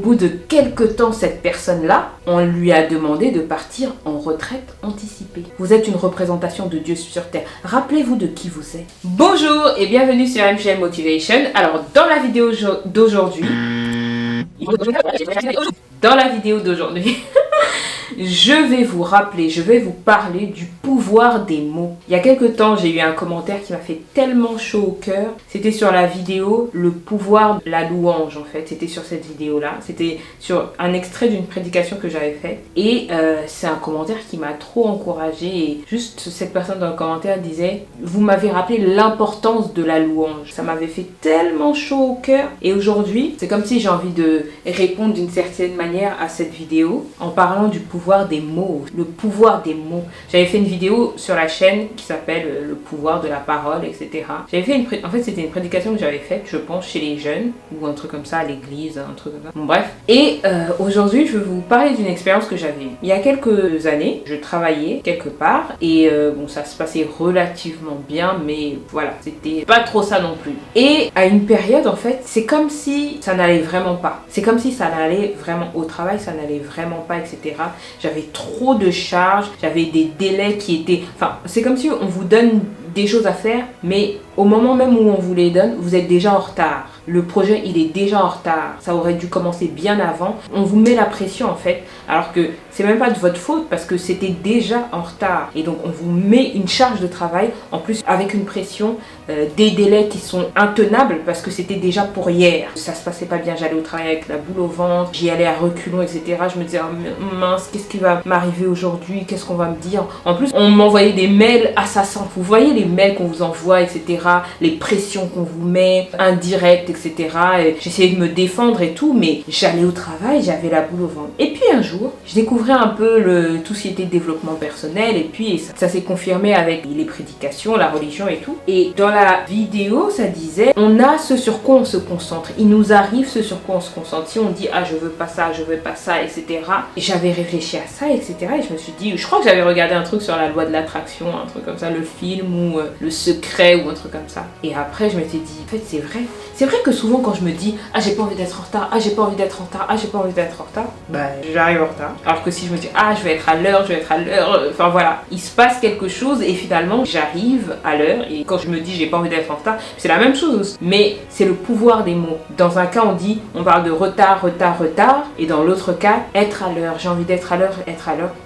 bout de quelques temps, cette personne-là, on lui a demandé de partir en retraite anticipée. Vous êtes une représentation de Dieu sur terre. Rappelez-vous de qui vous êtes. Bonjour et bienvenue sur MGM Motivation. Alors, dans la vidéo d'aujourd'hui... je vais vous rappeler, je vais vous parler du pouvoir des mots. Il y a quelques temps, j'ai eu un commentaire qui m'a fait tellement chaud au cœur. C'était sur la vidéo Le pouvoir de la louange en fait. C'était sur cette vidéo-là. C'était sur un extrait d'une prédication que j'avais faite. Et c'est un commentaire qui m'a trop encouragée. Et juste cette personne dans le commentaire disait « Vous m'avez rappelé l'importance de la louange ». Ça m'avait fait tellement chaud au cœur. Et aujourd'hui, c'est comme si j'ai envie de répondre d'une certaine manière à cette vidéo en parlant du pouvoir des mots, le pouvoir des mots. J'avais fait une vidéo sur la chaîne qui s'appelle le pouvoir de la parole, etc. J'avais fait en fait c'était une prédication que j'avais faite, je pense, chez les jeunes ou un truc comme ça, à l'église, un truc comme ça. Bon bref. Et aujourd'hui, je vais vous parler d'une expérience que j'avais eue. Il y a quelques années, je travaillais quelque part et bon, ça se passait relativement bien, mais voilà, c'était pas trop ça non plus. Et à une période, en fait, c'est comme si ça n'allait vraiment pas. C'est comme si ça n'allait vraiment au travail, ça n'allait vraiment pas, etc. J'avais trop de charges, j'avais des délais qui étaient... Enfin, c'est comme si on vous donne des choses à faire, mais au moment même où on vous les donne, vous êtes déjà en retard. Le projet, il est déjà en retard. Ça aurait dû commencer bien avant. On vous met la pression en fait, alors que c'est même pas de votre faute parce que c'était déjà en retard. Et donc on vous met une charge de travail, en plus avec une pression, des délais qui sont intenables parce que c'était déjà pour hier. Ça se passait pas bien, j'allais au travail avec la boule au ventre, j'y allais à reculons, etc. Je me disais, oh, mince, qu'est-ce qui va m'arriver aujourd'hui? Qu'est-ce qu'on va me dire? En plus, on m'envoyait des mails assassins. Vous voyez les mails qu'on vous envoie, etc. Les pressions qu'on vous met, indirectes, etc. Et j'essayais de me défendre et tout, mais j'allais au travail, j'avais la boule au ventre. Et puis un jour, je découvrais un peu tout ce qui était développement personnel, et puis ça s'est confirmé avec les prédications, la religion et tout. Et dans la vidéo, ça disait, on a ce sur quoi on se concentre. Il nous arrive ce sur quoi on se concentre. Si on dit, ah, je veux pas ça, je veux pas ça, etc. Et j'avais réfléchi à ça, etc. Et je me suis dit, je crois que j'avais regardé un truc sur la loi de l'attraction, un truc comme ça, le film ou le secret ou un truc comme ça. Et après, je m'étais dit, en fait, c'est vrai. C'est vrai que souvent, quand je me dis, ah, j'ai pas envie d'être en retard, ah, j'ai pas envie d'être en retard, ah, j'ai pas envie d'être en retard, bah, j'arrive en retard. Alors que si je me dis, ah, je vais être à l'heure, enfin voilà, il se passe quelque chose et finalement, j'arrive à l'heure. Et quand je me dis, j'ai pas envie d'être en retard, c'est la même chose. Mais c'est le pouvoir des mots. Dans un cas, on parle de retard, et dans l'autre cas, être à l'heure. J'ai envie d'être à l'heure,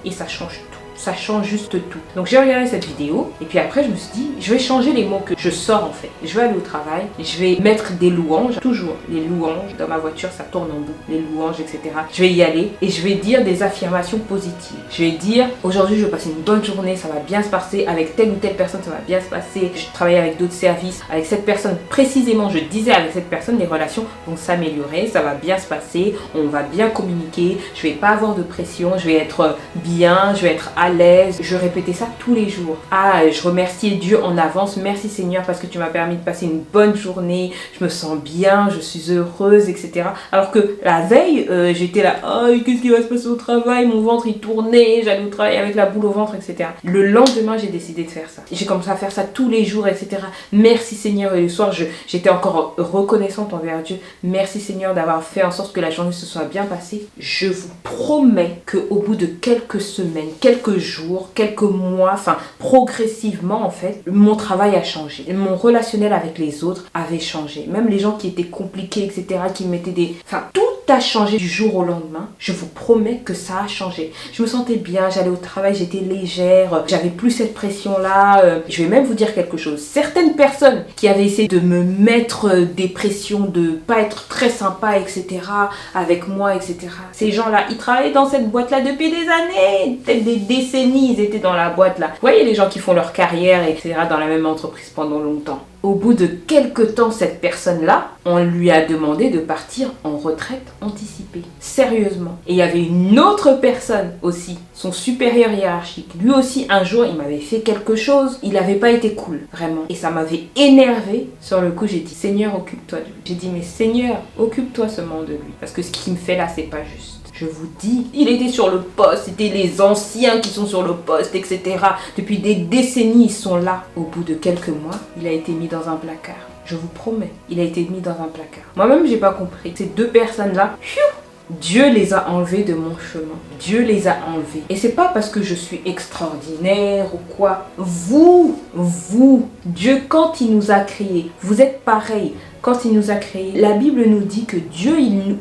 et ça change tout. Ça change juste tout. Donc j'ai regardé cette vidéo et puis après je me suis dit, je vais changer les mots que je sors en fait. Je vais aller au travail, je vais mettre des louanges, toujours les louanges. Dans ma voiture ça tourne en boucle, les louanges, etc. Je vais y aller et je vais dire des affirmations positives. Je vais dire, aujourd'hui je vais passer une bonne journée, ça va bien se passer, avec telle ou telle personne ça va bien se passer. Je travaille avec d'autres services, avec cette personne précisément, je disais avec cette personne, les relations vont s'améliorer, ça va bien se passer, on va bien communiquer, je vais pas avoir de pression, je vais être bien, je vais être à l'aise. Je répétais ça tous les jours. Ah, je remerciais Dieu en avance. Merci Seigneur parce que tu m'as permis de passer une bonne journée. Je me sens bien, je suis heureuse, etc. Alors que la veille, j'étais là, oh, qu'est-ce qui va se passer au travail? Mon ventre il tournait, j'allais au travail avec la boule au ventre, etc. Le lendemain, j'ai décidé de faire ça. J'ai commencé à faire ça tous les jours, etc. Merci Seigneur. Et le soir, j'étais encore reconnaissante envers Dieu. Merci Seigneur d'avoir fait en sorte que la journée se soit bien passée. Je vous promets qu'au bout de quelques semaines, quelques jours, quelques mois, enfin progressivement en fait, mon travail a changé. Mon relationnel avec les autres avait changé. Même les gens qui étaient compliqués, etc., qui mettaient des... Enfin, tout a changé du jour au lendemain. Je vous promets que ça a changé. Je me sentais bien, j'allais au travail, j'étais légère, j'avais plus cette pression-là. Je vais même vous dire quelque chose. Certaines personnes qui avaient essayé de me mettre des pressions, de pas être très sympa, etc., avec moi, etc., ces gens-là, ils travaillaient dans cette boîte-là depuis des années, peut-être des décennies, ils étaient dans la boîte là. Vous voyez les gens qui font leur carrière, etc., dans la même entreprise pendant longtemps. Au bout de quelques temps, cette personne-là, on lui a demandé de partir en retraite anticipée. Sérieusement. Et il y avait une autre personne aussi, son supérieur hiérarchique. Lui aussi, un jour, il m'avait fait quelque chose. Il n'avait pas été cool, vraiment. Et ça m'avait énervé. Sur le coup, j'ai dit, Seigneur, occupe-toi de lui. J'ai dit, mais Seigneur, occupe-toi seulement de lui. Parce que ce qu'il me fait là, c'est pas juste. Je vous dis, il était sur le poste, c'était les anciens qui sont sur le poste, etc. Depuis des décennies, ils sont là. Au bout de quelques mois, il a été mis dans un placard. Je vous promets, il a été mis dans un placard. Moi-même, j'ai pas compris. Ces deux personnes-là, Dieu les a enlevés de mon chemin. Dieu les a enlevés. Et c'est pas parce que je suis extraordinaire ou quoi. Vous, Dieu, quand il nous a créés, vous êtes pareil. Quand il nous a créés, la Bible nous dit que Dieu,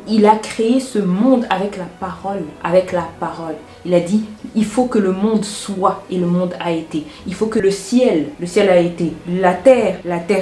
il a créé ce monde avec la parole. Avec la parole. Il a dit, il faut que le monde soit et le monde a été. Il faut que le ciel a été. La terre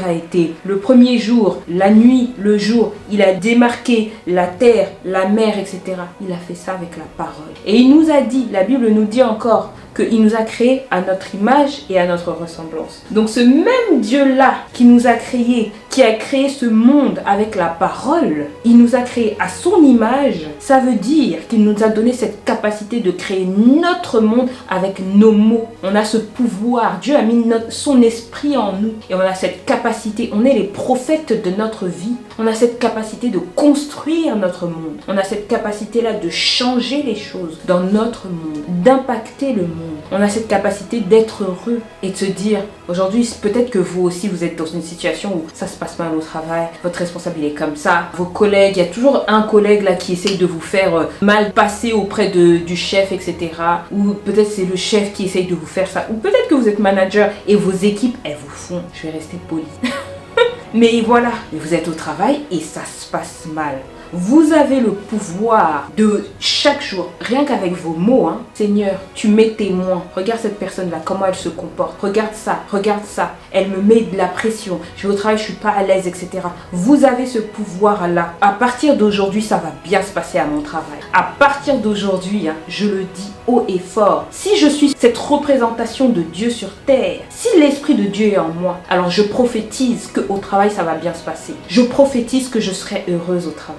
a été. Le premier jour, la nuit, le jour, il a démarqué la terre, la mer, etc. Il a fait ça avec la parole. Et il nous a dit, la Bible nous dit encore, qu'il nous a créés à notre image et à notre ressemblance. Donc ce même Dieu-là qui nous a créés, qui a créé ce monde avec la parole, il nous a créés à son image. Ça veut dire qu'il nous a donné cette capacité de créer notre monde avec nos mots. On a ce pouvoir. Dieu a mis son esprit en nous. Et on a cette capacité. On est les prophètes de notre vie. On a cette capacité de construire notre monde. On a cette capacité-là de changer les choses dans notre monde, d'impacter le monde. On a cette capacité d'être heureux et de se dire, aujourd'hui, peut-être que vous aussi, vous êtes dans une situation où ça se passe mal au travail, votre responsable il est comme ça, vos collègues, il y a toujours un collègue là qui essaye de vous faire mal passer auprès du chef, etc. Ou peut-être c'est le chef qui essaye de vous faire ça. Ou peut-être que vous êtes manager et vos équipes, elles vous font, je vais rester poli. Mais voilà, vous êtes au travail et ça se passe mal. Vous avez le pouvoir de chaque jour, rien qu'avec vos mots, hein. Seigneur, tu m'es témoin. Regarde cette personne-là, comment elle se comporte. Regarde ça. Elle me met de la pression. Je vais au travail, je suis pas à l'aise, etc. Vous avez ce pouvoir-là. À partir d'aujourd'hui, ça va bien se passer à mon travail. À partir d'aujourd'hui, hein, je le dis haut et fort. Si je suis cette représentation de Dieu sur terre, si l'Esprit de Dieu est en moi, alors je prophétise qu'au travail, ça va bien se passer. Je prophétise que je serai heureuse au travail.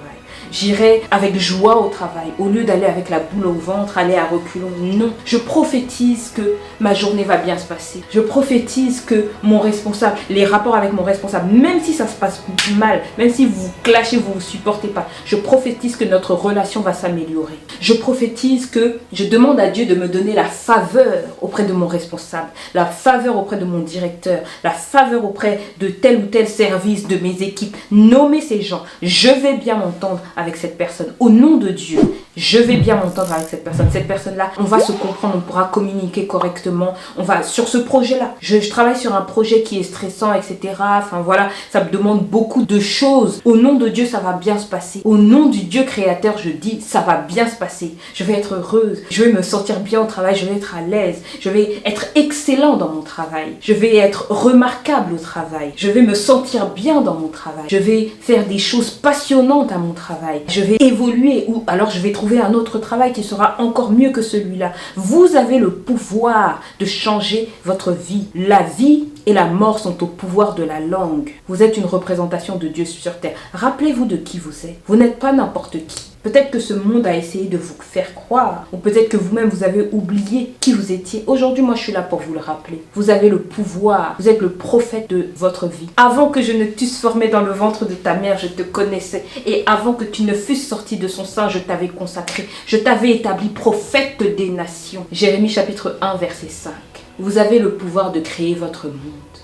J'irai avec joie au travail, au lieu d'aller avec la boule au ventre, aller à reculons. Non, je prophétise que ma journée va bien se passer. Je prophétise que mon responsable, les rapports avec mon responsable, même si ça se passe mal, même si vous clashez, vous ne supportez pas, je prophétise que notre relation va s'améliorer. Je prophétise que je demande à Dieu de me donner la faveur auprès de mon responsable, la faveur auprès de mon directeur, la faveur auprès de tel ou tel service de mes équipes. Nommer ces gens. Je vais bien m'entendre avec cette personne. Au nom de Dieu, je vais bien m'entendre avec cette personne. Cette personne-là, on va se comprendre, on pourra communiquer correctement. On va sur ce projet-là. Je travaille sur un projet qui est stressant, etc. Enfin voilà, ça me demande beaucoup de choses. Au nom de Dieu, ça va bien se passer. Au nom du Dieu créateur, je dis, ça va bien se passer. Je vais être heureuse. Je vais me sentir bien au travail. Je vais être à l'aise. Je vais être excellent dans mon travail. Je vais être remarquable au travail. Je vais me sentir bien dans mon travail. Je vais faire des choses passionnantes à mon travail. Je vais évoluer ou alors je vais trouver un autre travail qui sera encore mieux que celui-là. Vous avez le pouvoir de changer votre vie. La vie et la mort sont au pouvoir de la langue. Vous êtes une représentation de Dieu sur terre. Rappelez-vous de qui vous êtes. Vous n'êtes pas n'importe qui. Peut-être que ce monde a essayé de vous faire croire. Ou peut-être que vous-même, vous avez oublié qui vous étiez. Aujourd'hui, moi, je suis là pour vous le rappeler. Vous avez le pouvoir. Vous êtes le prophète de votre vie. Avant que je ne t'eusse formé dans le ventre de ta mère, je te connaissais. Et avant que tu ne fusses sorti de son sein, je t'avais consacré. Je t'avais établi prophète des nations. Jérémie chapitre 1, verset 5. Vous avez le pouvoir de créer votre monde.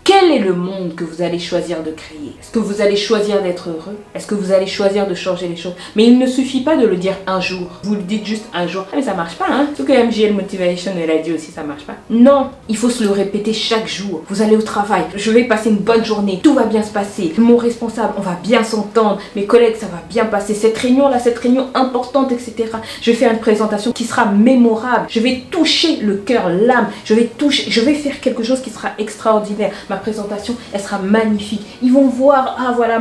Quel est le monde que vous allez choisir de créer? Est-ce que vous allez choisir d'être heureux? Est-ce que vous allez choisir de changer les choses? Mais il ne suffit pas de le dire un jour. Vous le dites juste un jour. Ah mais ça marche pas, hein? Ce que MJL Motivation, elle a dit aussi, ça marche pas. Non, il faut se le répéter chaque jour. Vous allez au travail, je vais passer une bonne journée, tout va bien se passer. Mon responsable, on va bien s'entendre. Mes collègues, ça va bien passer. Cette réunion-là, cette réunion importante, etc. Je vais faire une présentation qui sera mémorable. Je vais toucher le cœur, l'âme. Je vais faire quelque chose qui sera extraordinaire. Ma présentation, elle sera magnifique. Ils vont voir, ah voilà,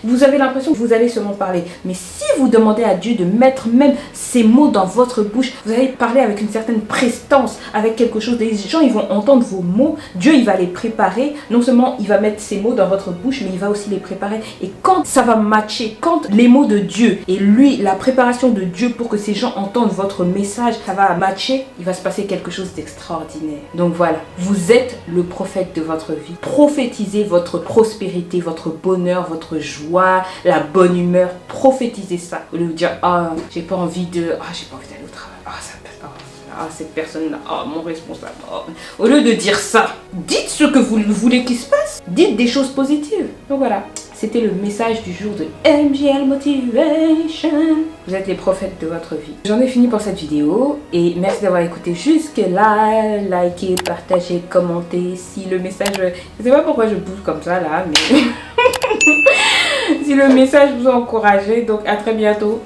vous avez l'impression que vous allez seulement parler. Mais si vous demandez à Dieu de mettre même ces mots dans votre bouche, vous allez parler avec une certaine prestance, avec quelque chose. Les gens, ils vont entendre vos mots. Dieu, il va les préparer. Non seulement il va mettre ces mots dans votre bouche, mais il va aussi les préparer. Et quand ça va matcher, quand les mots de Dieu et lui, la préparation de Dieu pour que ces gens entendent votre message, ça va matcher, il va se passer quelque chose d'extraordinaire. Donc voilà, vous êtes le prophète de votre vie. Prophétisez votre prospérité, votre bonheur, votre joie, la bonne humeur. Prophétisez ça. Au lieu de dire, j'ai pas envie d'aller au travail. Cette personne-là, mon responsable. Au lieu de dire ça, dites ce que vous voulez qu'il se passe. Dites des choses positives. Donc voilà, c'est c'était le message du jour de MJL Motivation. Vous êtes les prophètes de votre vie. J'en ai fini pour cette vidéo et merci d'avoir écouté jusque là. Likez, partagez, commentez. Si le message... Je sais pas pourquoi je bouge comme ça là, mais... si le message vous a encouragé, donc à très bientôt.